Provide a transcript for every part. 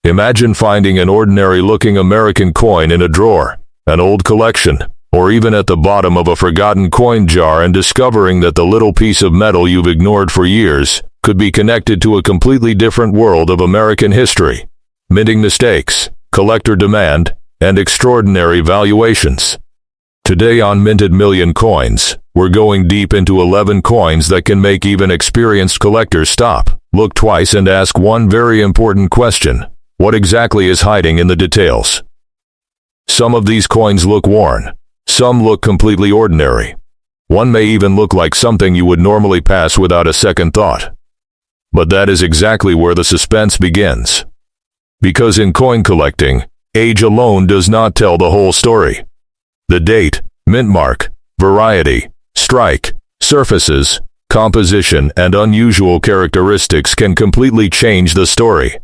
Imagine finding an ordinary-looking American coin in a drawer, an old collection, or even at the bottom of a forgotten coin jar and discovering that the little piece of metal you've ignored for years could be connected to a completely different world of American history. Minting mistakes, collector demand, and extraordinary valuations. Today on Minted Million Coins, we're going deep into 11 coins that can make even experienced collectors stop, look twice and ask one very important question. What exactly is hiding in the details? Some of these coins look worn. Some look completely ordinary. One may even look like something you would normally pass without a second thought. But that is exactly where the suspense begins. Because in coin collecting, age alone does not tell the whole story. The date, mint mark, variety, strike, surfaces, composition, and unusual characteristics can completely change the story.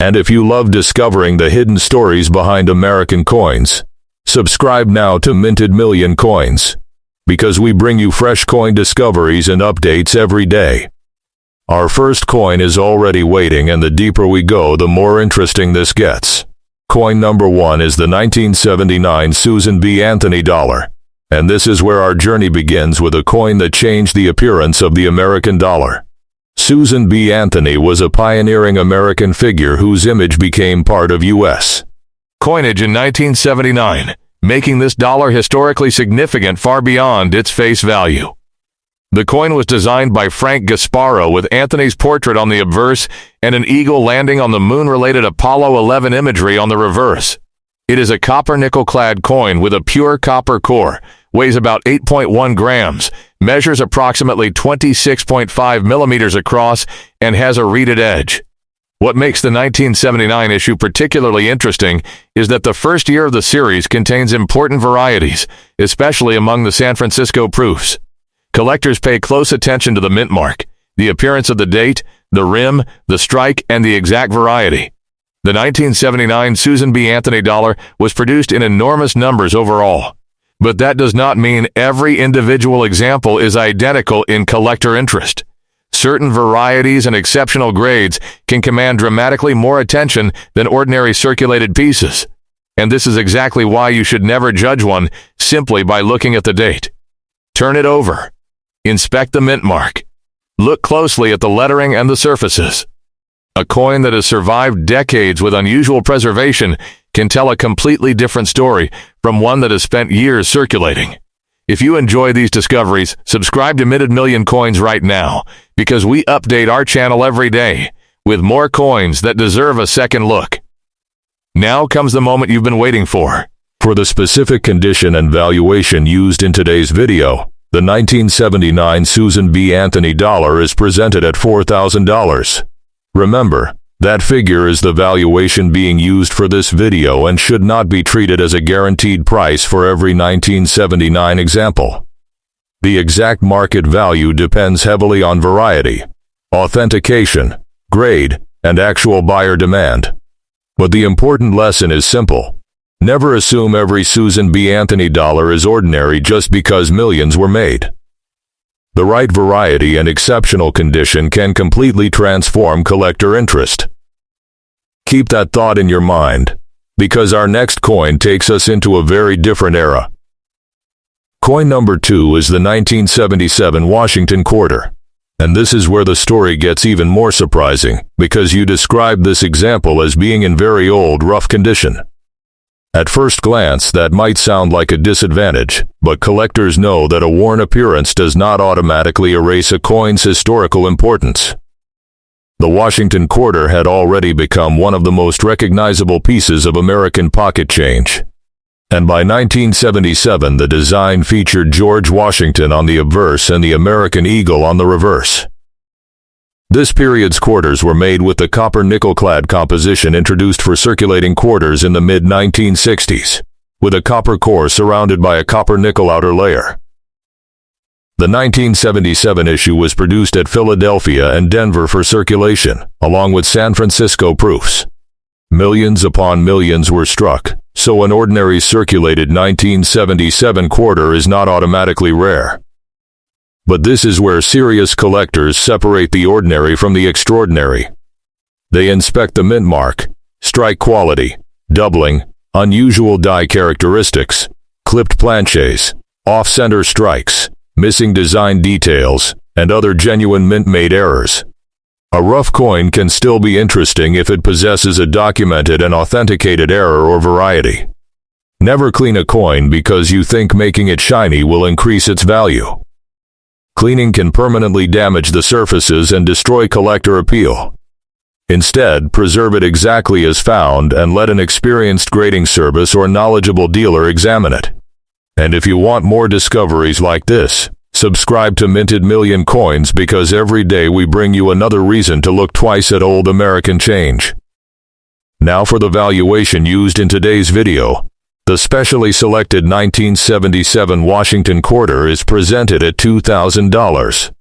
And if you love discovering the hidden stories behind American coins, subscribe now to Minted Million Coins, because we bring you fresh coin discoveries and updates every day. Our first coin is already waiting, and the deeper we go, the more interesting this gets. Coin number 1 is the 1979 Susan B. Anthony dollar, and this is where our journey begins with a coin that changed the appearance of the American dollar. Susan B. Anthony was a pioneering American figure whose image became part of U.S. coinage in 1979, making this dollar historically significant far beyond its face value. The coin was designed by Frank Gasparo with Anthony's portrait on the obverse and an eagle landing on the moon-related Apollo 11 imagery on the reverse. It is a copper nickel-clad coin with a pure copper core, weighs about 8.1 grams, measures approximately 26.5 millimeters across, and has a reeded edge. What makes the 1979 issue particularly interesting is that the first year of the series contains important varieties, especially among the San Francisco proofs. Collectors pay close attention to the mint mark, the appearance of the date, the rim, the strike, and the exact variety. The 1979 Susan B. Anthony dollar was produced in enormous numbers overall. But that does not mean every individual example is identical in collector interest. Certain varieties and exceptional grades can command dramatically more attention than ordinary circulated pieces. And this is exactly why you should never judge one simply by looking at the date. Turn it over. Inspect the mint mark. Look closely at the lettering and the surfaces. A coin that has survived decades with unusual preservation can tell a completely different story from one that has spent years circulating. If you enjoy these discoveries, subscribe to Minted Million Coins right now, because we update our channel every day with more coins that deserve a second look. Now comes the moment you've been waiting for. For the specific condition and valuation used in today's video, the 1979 Susan B. Anthony dollar is presented at $4,000. Remember, that figure is the valuation being used for this video and should not be treated as a guaranteed price for every 1979 example. The exact market value depends heavily on variety, authentication, grade, and actual buyer demand. But the important lesson is simple. Never assume every Susan B. Anthony dollar is ordinary just because millions were made. The right variety and exceptional condition can completely transform collector interest. Keep that thought in your mind, because our next coin takes us into a very different era. Coin number 2 is the 1977 Washington quarter. And this is where the story gets even more surprising, because you described this example as being in very old, rough condition. At first glance, that might sound like a disadvantage, but collectors know that a worn appearance does not automatically erase a coin's historical importance. The Washington quarter had already become one of the most recognizable pieces of American pocket change. And by 1977, the design featured George Washington on the obverse and the American eagle on the reverse. This period's quarters were made with the copper nickel-clad composition introduced for circulating quarters in the mid-1960s, with a copper core surrounded by a copper-nickel outer layer. The 1977 issue was produced at Philadelphia and Denver for circulation, along with San Francisco proofs. Millions upon millions were struck, so an ordinary circulated 1977 quarter is not automatically rare. But this is where serious collectors separate the ordinary from the extraordinary. They inspect the mint mark, strike quality, doubling, unusual die characteristics, clipped planches, off-center strikes, missing design details, and other genuine mint-made errors. A rough coin can still be interesting if it possesses a documented and authenticated error or variety. Never clean a coin because you think making it shiny will increase its value. Cleaning can permanently damage the surfaces and destroy collector appeal. Instead, preserve it exactly as found and let an experienced grading service or knowledgeable dealer examine it. And if you want more discoveries like this, subscribe to Minted Million Coins, because every day we bring you another reason to look twice at old American change. Now for the valuation used in today's video. The specially selected 1977 Washington quarter is presented at $2,000.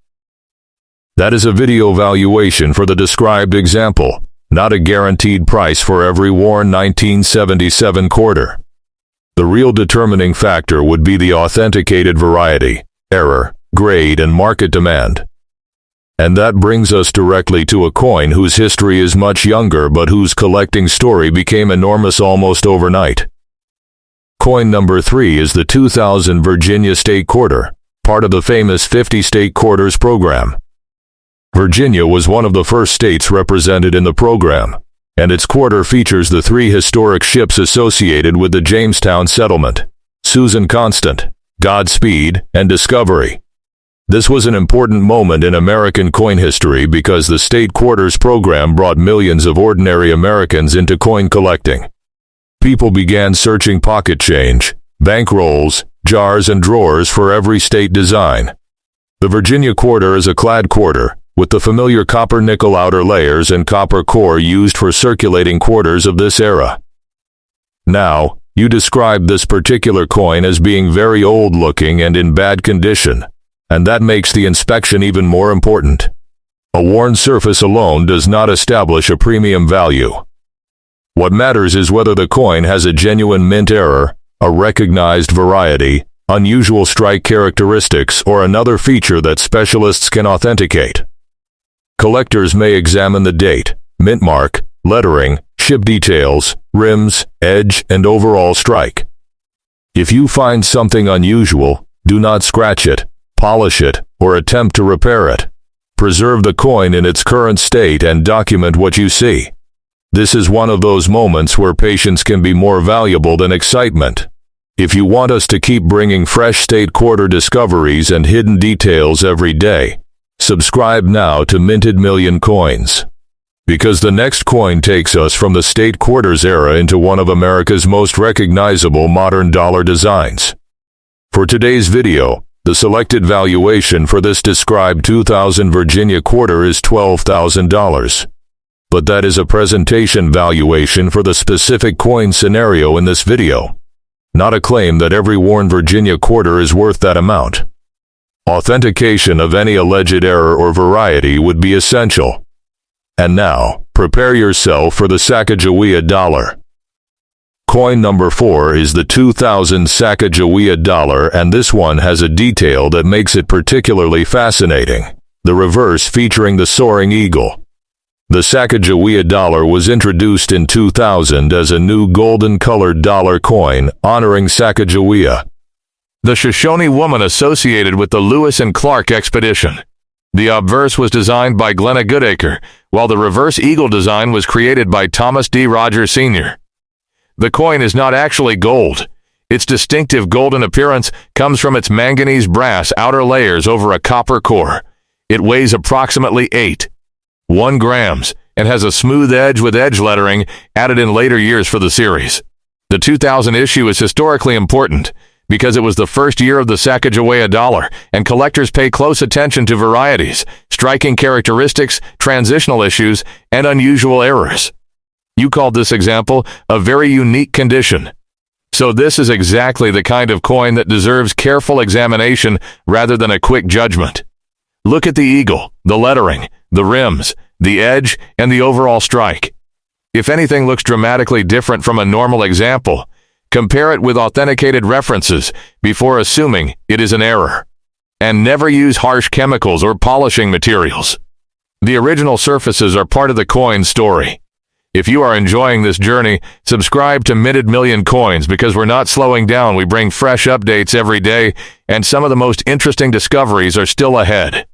That is a video valuation for the described example, not a guaranteed price for every worn 1977 quarter. The real determining factor would be the authenticated variety, error, grade, and market demand. And that brings us directly to a coin whose history is much younger but whose collecting story became enormous almost overnight. Coin number 3 is the 2000 Virginia State Quarter, part of the famous 50 State Quarters program. Virginia was one of the first states represented in the program, and its quarter features the 3 historic ships associated with the Jamestown settlement: Susan Constant, Godspeed, and Discovery. This was an important moment in American coin history because the State Quarters program brought millions of ordinary Americans into coin collecting. People began searching pocket change, bank rolls, jars, and drawers for every state design. The Virginia quarter is a clad quarter, with the familiar copper-nickel outer layers and copper core used for circulating quarters of this era. Now, you describe this particular coin as being very old-looking and in bad condition, and that makes the inspection even more important. A worn surface alone does not establish a premium value. What matters is whether the coin has a genuine mint error, a recognized variety, unusual strike characteristics, or another feature that specialists can authenticate. Collectors may examine the date, mint mark, lettering, ship details, rims, edge, and overall strike. If you find something unusual, do not scratch it, polish it, or attempt to repair it. Preserve the coin in its current state and document what you see. This is one of those moments where patience can be more valuable than excitement. If you want us to keep bringing fresh state quarter discoveries and hidden details every day, subscribe now to Minted Million Coins. Because the next coin takes us from the state quarters era into one of America's most recognizable modern dollar designs. For today's video, the selected valuation for this described 2000 Virginia quarter is $12,000. But that is a presentation valuation for the specific coin scenario in this video, not a claim that every worn Virginia quarter is worth that amount. Authentication of any alleged error or variety would be essential. And now, prepare yourself for the Sacagawea dollar. Coin number 4 is the 2000 Sacagawea dollar, and this one has a detail that makes it particularly fascinating: the reverse featuring the soaring eagle. The Sacagawea dollar was introduced in 2000 as a new golden-colored dollar coin honoring Sacagawea, the Shoshone woman associated with the Lewis and Clark expedition. The obverse was designed by Glenna Goodacre, while the reverse eagle design was created by Thomas D. Rogers Sr. The coin is not actually gold. Its distinctive golden appearance comes from its manganese brass outer layers over a copper core. It weighs approximately 1 grams and has a smooth edge with edge lettering added in later years for the series. The 2000 issue is historically important because it was the first year of the Sacagawea dollar, and collectors pay close attention to varieties, striking characteristics, transitional issues, and unusual errors. You called this example a very unique condition. So this is exactly the kind of coin that deserves careful examination rather than a quick judgment. Look at the eagle, the lettering, the rims, the edge, and the overall strike. If anything looks dramatically different from a normal example, compare it with authenticated references before assuming it is an error. And never use harsh chemicals or polishing materials. The original surfaces are part of the coin story. If you are enjoying this journey, subscribe to Minted Million Coins because we're not slowing down. We bring fresh updates every day, and some of the most interesting discoveries are still ahead.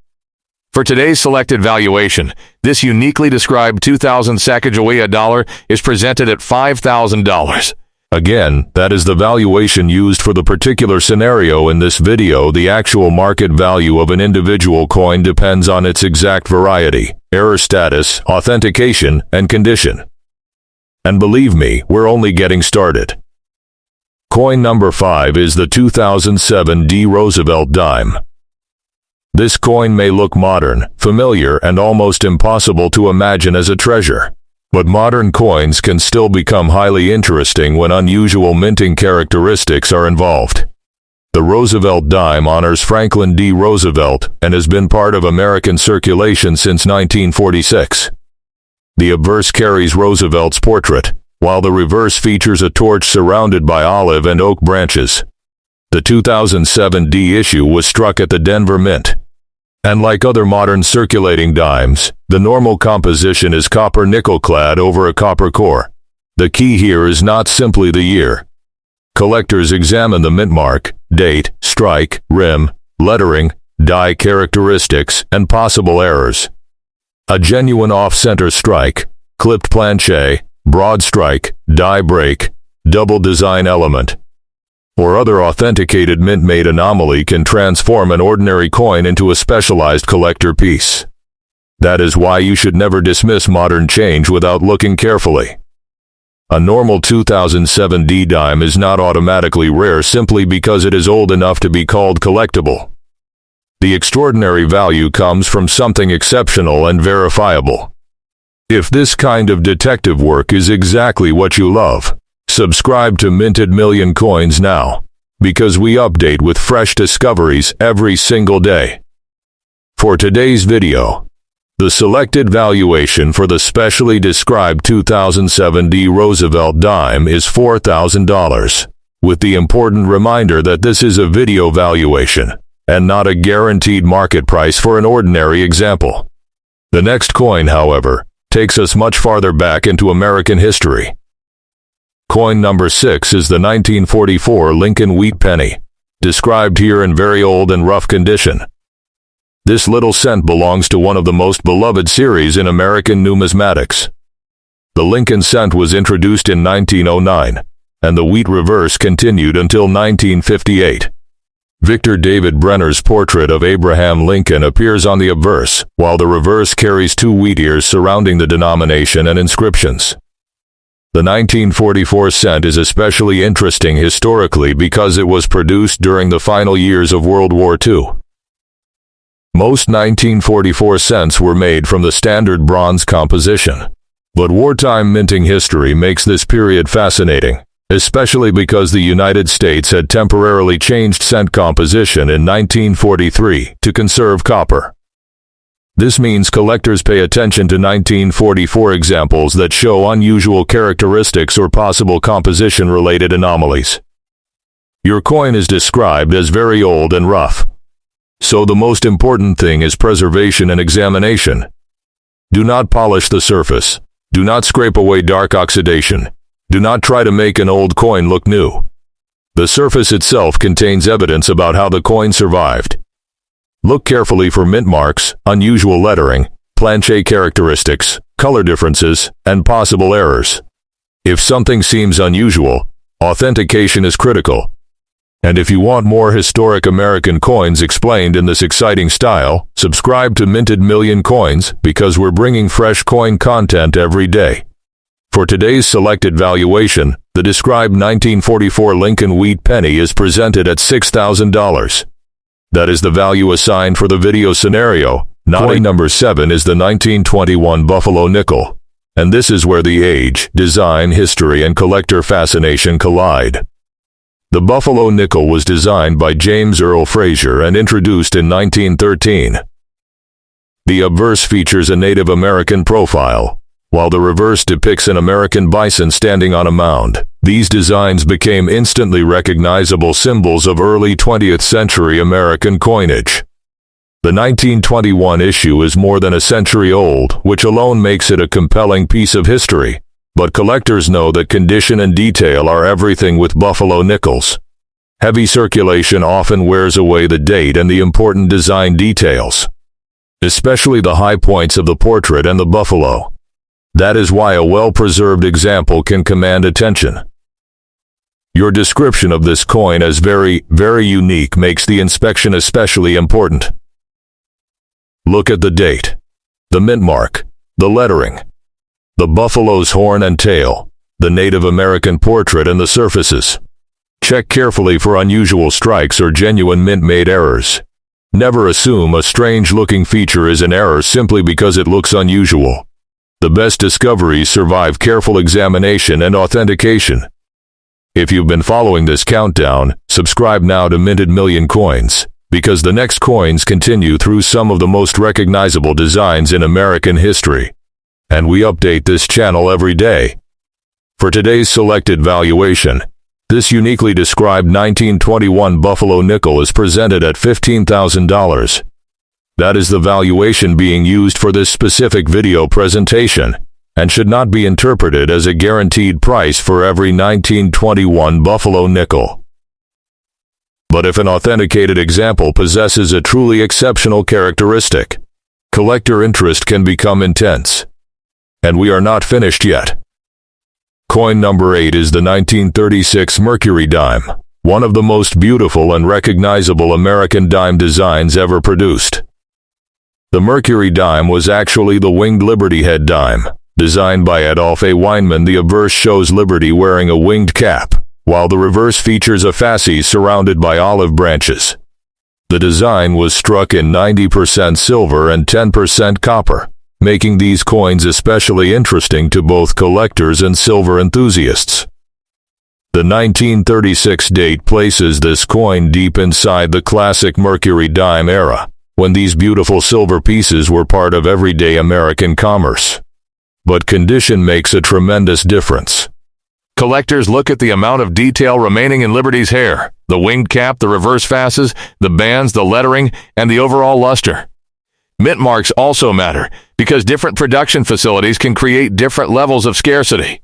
For today's selected valuation, this uniquely described 2000 Sacagawea dollar is presented at $5,000. Again, that is the valuation used for the particular scenario in this video. The actual market value of an individual coin depends on its exact variety, error status, authentication, and condition. And believe me, we're only getting started. Coin number 5 is the 2007 Roosevelt dime. This coin may look modern, familiar, and almost impossible to imagine as a treasure. But modern coins can still become highly interesting when unusual minting characteristics are involved. The Roosevelt dime honors Franklin D. Roosevelt and has been part of American circulation since 1946. The obverse carries Roosevelt's portrait, while the reverse features a torch surrounded by olive and oak branches. The 2007 D issue was struck at the Denver Mint. And like other modern circulating dimes, the normal composition is copper nickel clad over a copper core. The key here is not simply the year. Collectors examine the mint mark, date, strike, rim, lettering, die characteristics, and possible errors. A genuine off-center strike, clipped planche, broad strike, die break, double design element, or other authenticated mint-made anomaly can transform an ordinary coin into a specialized collector piece. That is why you should never dismiss modern change without looking carefully. A normal 2007 D dime is not automatically rare simply because it is old enough to be called collectible. The extraordinary value comes from something exceptional and verifiable. If this kind of detective work is exactly what you love, subscribe to Minted Million Coins now, because we update with fresh discoveries every single day. For today's video, the selected valuation for the specially described 2007 D Roosevelt dime is $4,000, with the important reminder that this is a video valuation, and not a guaranteed market price for an ordinary example. The next coin, however, takes us much farther back into American history. Coin number 6 is the 1944 Lincoln wheat penny, described here in very old and rough condition. This little cent belongs to one of the most beloved series in American numismatics. The Lincoln cent was introduced in 1909, and the wheat reverse continued until 1958. Victor David Brenner's portrait of Abraham Lincoln appears on the obverse, while the reverse carries 2 wheat ears surrounding the denomination and inscriptions. The 1944 cent is especially interesting historically because it was produced during the final years of World War II. Most 1944 cents were made from the standard bronze composition. But wartime minting history makes this period fascinating, especially because the United States had temporarily changed cent composition in 1943 to conserve copper. This means collectors pay attention to 1944 examples that show unusual characteristics or possible composition-related anomalies. Your coin is described as very old and rough. So the most important thing is preservation and examination. Do not polish the surface. Do not scrape away dark oxidation. Do not try to make an old coin look new. The surface itself contains evidence about how the coin survived. Look carefully for mint marks, unusual lettering, planche characteristics, color differences, and possible errors. If something seems unusual, authentication is critical. And if you want more historic American coins explained in this exciting style, subscribe to Minted Million Coins because we're bringing fresh coin content every day. For today's selected valuation, the described 1944 Lincoln wheat penny is presented at $6,000. That is the value assigned for the video scenario. Coin number 7 is the 1921 Buffalo nickel. And this is where the age, design, history, and collector fascination collide. The Buffalo nickel was designed by James Earl Frazier and introduced in 1913. The obverse features a Native American profile, while the reverse depicts an American bison standing on a mound. These designs became instantly recognizable symbols of early 20th century American coinage. The 1921 issue is more than a century old, which alone makes it a compelling piece of history. But collectors know that condition and detail are everything with buffalo nickels. Heavy circulation often wears away the date and the important design details, especially the high points of the portrait and the buffalo. That is why a well-preserved example can command attention. Your description of this coin as very, very unique makes the inspection especially important. Look at the date, the mint mark, the lettering, the buffalo's horn and tail, the Native American portrait and the surfaces. Check carefully for unusual strikes or genuine mint-made errors. Never assume a strange-looking feature is an error simply because it looks unusual. The best discoveries survive careful examination and authentication. If you've been following this countdown, subscribe now to Minted Million Coins, because the next coins continue through some of the most recognizable designs in American history. And we update this channel every day. For today's selected valuation, this uniquely described 1921 Buffalo nickel is presented at $15,000. That is the valuation being used for this specific video presentation, and should not be interpreted as a guaranteed price for every 1921 Buffalo nickel. But if an authenticated example possesses a truly exceptional characteristic, collector interest can become intense. And we are not finished yet. Coin number 8 is the 1936 Mercury dime, one of the most beautiful and recognizable American dime designs ever produced. The Mercury dime was actually the winged Liberty head dime. Designed by Adolph A. Weinman, the obverse shows Liberty wearing a winged cap, while the reverse features a fasces surrounded by olive branches. The design was struck in 90% silver and 10% copper, making these coins especially interesting to both collectors and silver enthusiasts. The 1936 date places this coin deep inside the classic Mercury dime era, when these beautiful silver pieces were part of everyday American commerce. But condition makes a tremendous difference. Collectors look at the amount of detail remaining in Liberty's hair, the winged cap, the reverse fasces, the bands, the lettering, and the overall luster. Mint marks also matter, because different production facilities can create different levels of scarcity.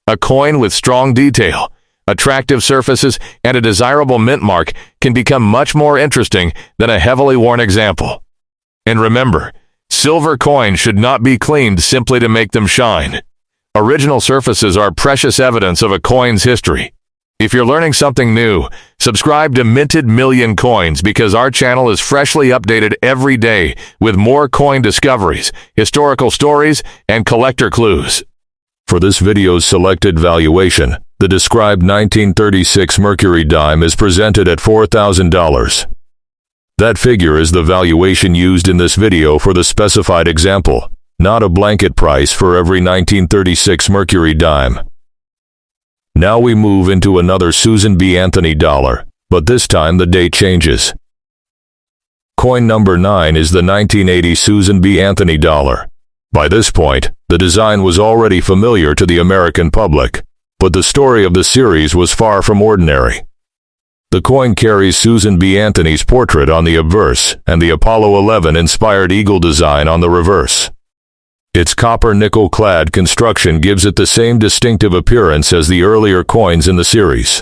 A coin with strong detail, attractive surfaces, and a desirable mint mark can become much more interesting than a heavily worn example. And remember, silver coins should not be cleaned simply to make them shine. Original surfaces are precious evidence of a coin's history. If you're learning something new, subscribe to Minted Million Coins, because our channel is freshly updated every day with more coin discoveries, historical stories, and collector clues. For this video's selected valuation, the described 1936 Mercury dime is presented at $4,000. That figure is the valuation used in this video for the specified example, not a blanket price for every 1936 Mercury dime. Now we move into another Susan B. Anthony dollar, but this time the date changes. Coin number 9 is the 1980 Susan B. Anthony dollar. By this point, the design was already familiar to the American public, but the story of the series was far from ordinary. The coin carries Susan B. Anthony's portrait on the obverse and the Apollo 11-inspired eagle design on the reverse. Its copper nickel-clad construction gives it the same distinctive appearance as the earlier coins in the series.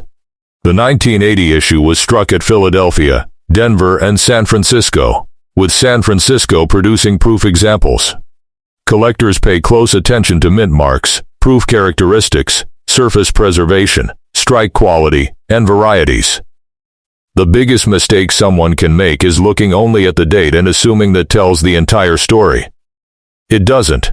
The 1980 issue was struck at Philadelphia, Denver, and San Francisco, with San Francisco producing proof examples. Collectors pay close attention to mint marks, proof characteristics, surface preservation, strike quality, and varieties. The biggest mistake someone can make is looking only at the date and assuming that tells the entire story. It doesn't.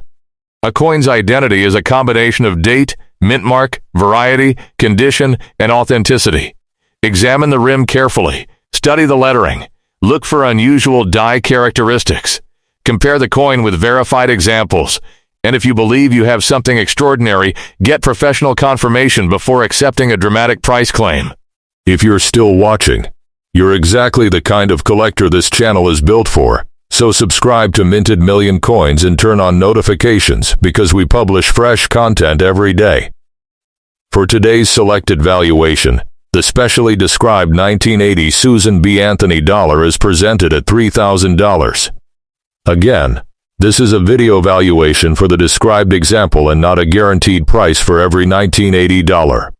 A coin's identity is a combination of date, mint mark, variety, condition, and authenticity. Examine the rim carefully. Study the lettering. Look for unusual die characteristics. Compare the coin with verified examples. And if you believe you have something extraordinary, get professional confirmation before accepting a dramatic price claim. If you're still watching, you're exactly the kind of collector this channel is built for. So subscribe to Minted Million Coins and turn on notifications, because we publish fresh content every day. For today's selected valuation, The specially described 1980 Susan B. Anthony dollar is presented at $3,000. Again, this is a video valuation for the described example and not a guaranteed price for every 1980 dollar.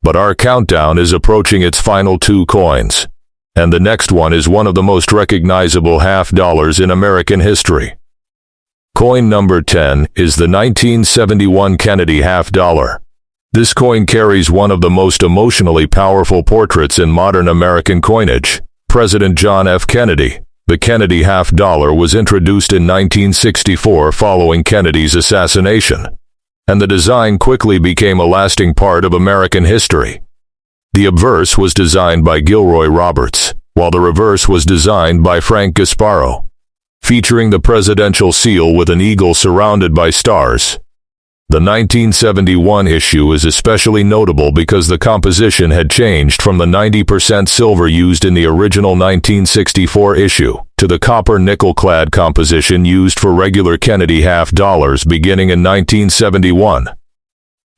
But our countdown is approaching its final 2 coins, and the next one is one of the most recognizable half dollars in American history. Coin number 10 is the 1971 Kennedy half dollar. This coin carries one of the most emotionally powerful portraits in modern American coinage, President John F. Kennedy. The Kennedy half dollar was introduced in 1964 following Kennedy's assassination, and the design quickly became a lasting part of American history. The obverse was designed by Gilroy Roberts, while the reverse was designed by Frank Gasparo, featuring the presidential seal with an eagle surrounded by stars. The 1971 issue is especially notable because the composition had changed from the 90% silver used in the original 1964 issue to the copper nickel-clad composition used for regular Kennedy half dollars beginning in 1971.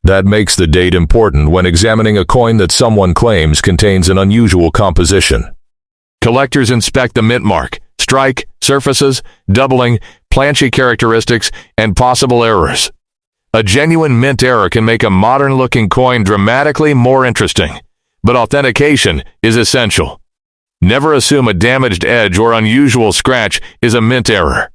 That makes the date important when examining a coin that someone claims contains an unusual composition. Collectors inspect the mint mark, strike, surfaces, doubling, planchy characteristics, and possible errors. A genuine mint error can make a modern-looking coin dramatically more interesting, but authentication is essential. Never assume a damaged edge or unusual scratch is a mint error.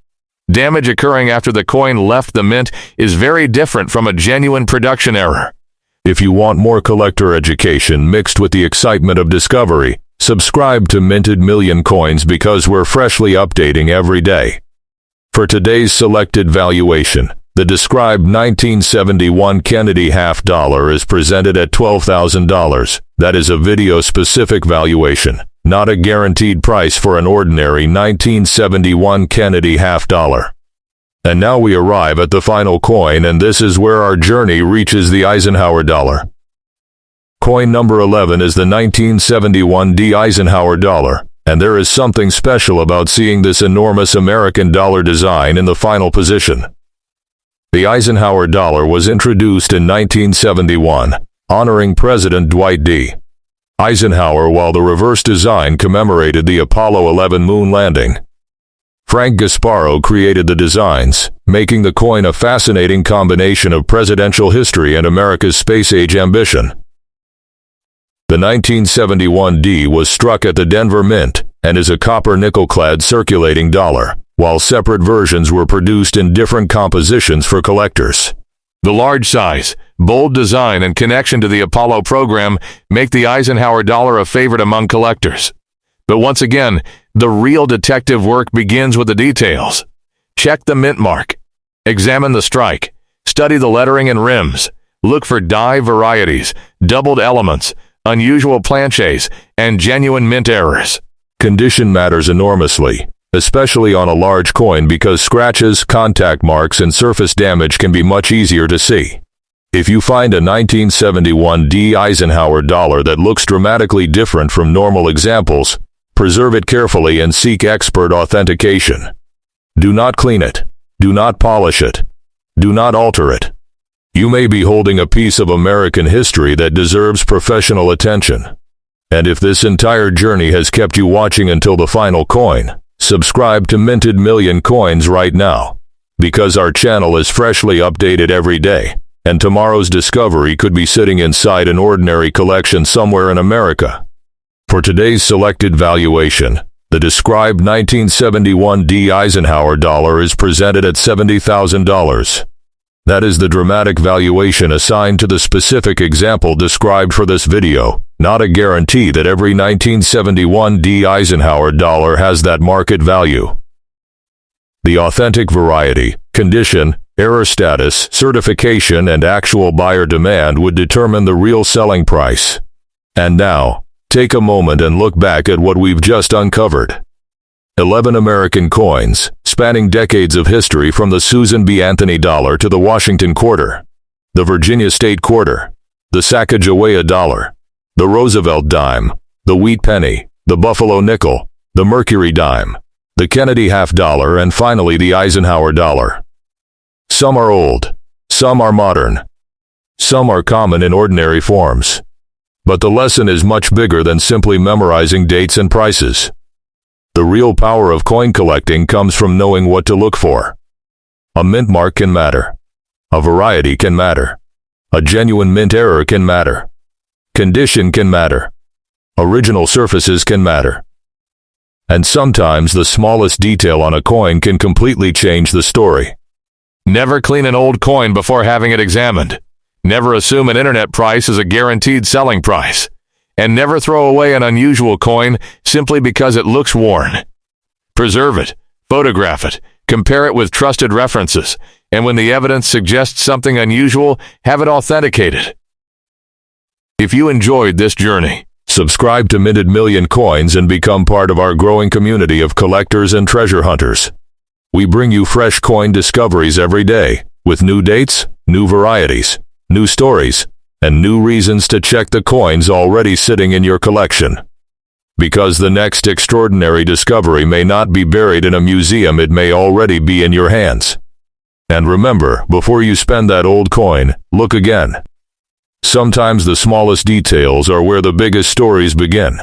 Damage occurring after the coin left the mint is very different from a genuine production error. If you want more collector education mixed with the excitement of discovery, subscribe to Minted Million Coins because we're freshly updating every day. For today's selected valuation, the described 1971 Kennedy half dollar is presented at $12,000. That is a video-specific valuation, not a guaranteed price for an ordinary 1971 Kennedy half dollar. And now we arrive at the final coin, and this is where our journey reaches the Eisenhower dollar. Coin number 11 is the 1971 Eisenhower dollar, and there is something special about seeing this enormous American dollar design in the final position. The Eisenhower dollar was introduced in 1971, honoring President Dwight D. Eisenhower, while the reverse design commemorated the Apollo 11 moon landing. Frank Gasparo created the designs, making the coin a fascinating combination of presidential history and America's space-age ambition. The 1971 D was struck at the Denver Mint and is a copper nickel-clad circulating dollar, while separate versions were produced in different compositions for collectors. The large size, bold design, and connection to the Apollo program make the Eisenhower dollar a favorite among collectors. But once again, the real detective work begins with the details. Check the mint mark. Examine the strike. Study the lettering and rims. Look for die varieties, doubled elements, unusual planches, and genuine mint errors. Condition matters enormously, especially on a large coin, because scratches, contact marks, and surface damage can be much easier to see. If you find a 1971 Eisenhower dollar that looks dramatically different from normal examples, preserve it carefully and seek expert authentication. Do not clean it. Do not polish it. Do not alter it. You may be holding a piece of American history that deserves professional attention. And if this entire journey has kept you watching until the final coin, subscribe to Minted Million Coins right now, because our channel is freshly updated every day, and tomorrow's discovery could be sitting inside an ordinary collection somewhere in America. For today's selected valuation, the described 1971 Eisenhower dollar is presented at $70,000. That is the dramatic valuation assigned to the specific example described for this video, not a guarantee that every 1971 Eisenhower dollar has that market value. The authentic variety, condition, error status, certification, and actual buyer demand would determine the real selling price. And now, take a moment and look back at what we've just uncovered. 11 American coins, spanning decades of history, from the Susan B. Anthony dollar to the Washington quarter, the Virginia state quarter, the Sacagawea dollar, the Roosevelt dime, the wheat penny, the Buffalo nickel, the Mercury dime, the Kennedy half dollar, and finally the Eisenhower dollar. Some are old, some are modern, some are common in ordinary forms. But the lesson is much bigger than simply memorizing dates and prices. The real power of coin collecting comes from knowing what to look for. A mint mark can matter. A variety can matter. A genuine mint error can matter. Condition can matter. Original surfaces can matter. And sometimes the smallest detail on a coin can completely change the story. Never clean an old coin before having it examined. Never assume an internet price is a guaranteed selling price. And never throw away an unusual coin simply because it looks worn. Preserve it, photograph it, compare it with trusted references, and when the evidence suggests something unusual, have it authenticated. If you enjoyed this journey, subscribe to Minted Million Coins and become part of our growing community of collectors and treasure hunters. We bring you fresh coin discoveries every day, with new dates, new varieties, new stories, and new reasons to check the coins already sitting in your collection. Because the next extraordinary discovery may not be buried in a museum, it may already be in your hands. And remember, before you spend that old coin, look again. Sometimes the smallest details are where the biggest stories begin.